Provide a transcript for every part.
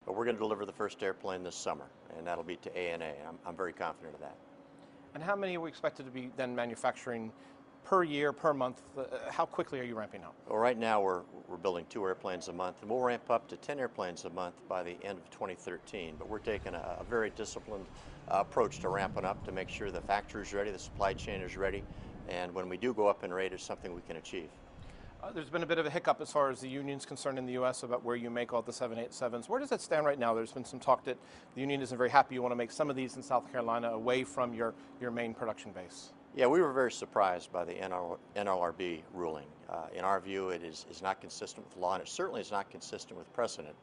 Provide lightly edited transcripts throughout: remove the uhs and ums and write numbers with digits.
but we're going to deliver the first airplane this summer, and that'll be to ANA. I'm very confident of that. And how many are we expected to be then manufacturing per year, per month? How quickly are you ramping up? Well, right now we're building 2 airplanes a month, and we'll ramp up to 10 airplanes a month by the end of 2013. But we're taking a very disciplined approach to ramping up to make sure the factory is ready, the supply chain is ready, and when we do go up in rate, it's something we can achieve. There's been a bit of a hiccup as far as the union's concerned in the U.S. about where you make all the 787s. Where does that stand right now? There's been some talk that the union isn't very happy. You want to make some of these in South Carolina away from your main production base. Yeah, we were very surprised by the NLRB ruling. In our view, it is not consistent with law, and it certainly is not consistent with precedent.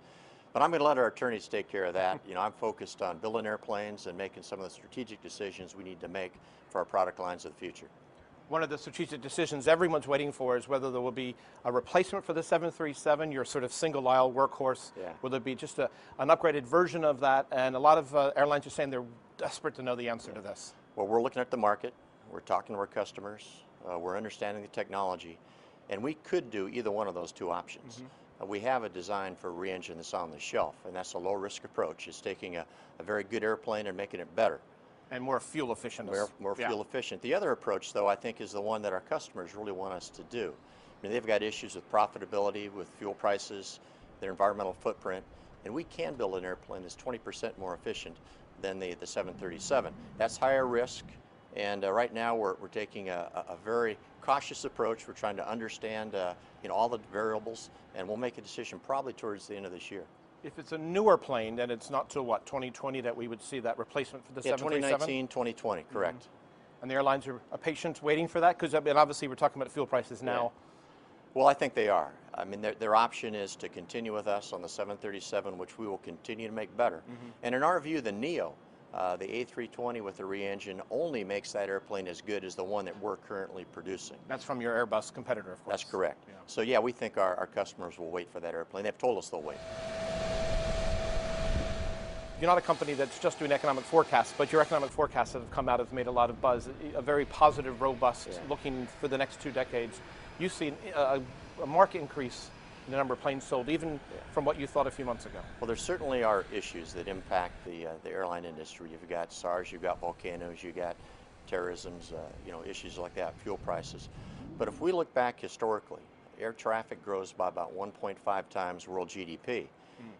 But I'm going to let our attorneys take care of that. You know, I'm focused on building airplanes and making some of the strategic decisions we need to make for our product lines of the future. One of the strategic decisions everyone's waiting for is whether there will be a replacement for the 737, your sort of single-aisle workhorse. Yeah. Will there be just an upgraded version of that? And a lot of airlines are saying they're desperate to know the answer to this. Well, we're looking at the market. We're talking to our customers. We're understanding the technology. And we could do either one of those 2 options. We have a design for a re-engine that's on the shelf, and that's a low-risk approach. It's taking a very good airplane and making it better. And more fuel efficient. More fuel efficient. The other approach, though, I think is the one that our customers really want us to do. I mean, they've got issues with profitability, with fuel prices, their environmental footprint, and we can build an airplane that's 20% more efficient than the 737. That's higher risk, and right now we're taking a very cautious approach. We're trying to understand all the variables, and we'll make a decision probably towards the end of this year. If it's a newer plane, then it's not till what, 2020 that we would see that replacement for the 737? 2019, 2020, correct. And the airlines are patient waiting for that? Because obviously we're talking about fuel prices now. Yeah. Well, I think they are. I mean, their option is to continue with us on the 737, which we will continue to make better. And in our view, the NEO, the A320 with the re-engine only makes that airplane as good as the one that we're currently producing. That's from your Airbus competitor, of course. That's correct. Yeah. So yeah, we think our customers will wait for that airplane. They've told us they'll wait. You're not a company that's just doing economic forecasts, but your economic forecasts that have come out have made a lot of buzz, a very positive, robust, looking for the next 2 decades. You've seen a marked increase in the number of planes sold, even from what you thought a few months ago. Well, there certainly are issues that impact the airline industry. You've got SARS, you've got volcanoes, you've got terrorisms, issues like that, fuel prices. But if we look back historically, air traffic grows by about 1.5 times world GDP.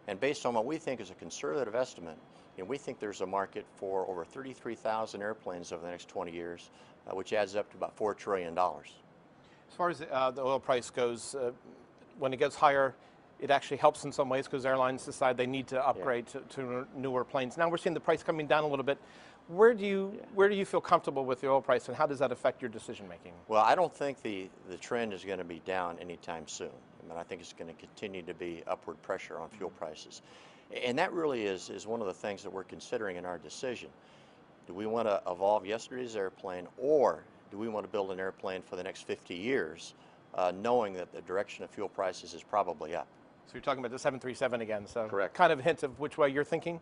And based on what we think is a conservative estimate, we think there's a market for over 33,000 airplanes over the next 20 years, which adds up to about $4 trillion. As far as the oil price goes, when it gets higher, it actually helps in some ways because airlines decide they need to upgrade to newer planes. Now we're seeing the price coming down a little bit. Where do you feel comfortable with the oil price, and how does that affect your decision making? Well, I don't think the trend is going to be down anytime soon. I mean, I think it's going to continue to be upward pressure on fuel prices. And that really is one of the things that we're considering in our decision. Do we want to evolve yesterday's airplane, or do we want to build an airplane for the next 50 years, knowing that the direction of fuel prices is probably up? So you're talking about the 737 again, so correct. Kind of a hint of which way you're thinking?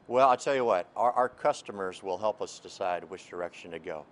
Well, I'll tell you what, our customers will help us decide which direction to go.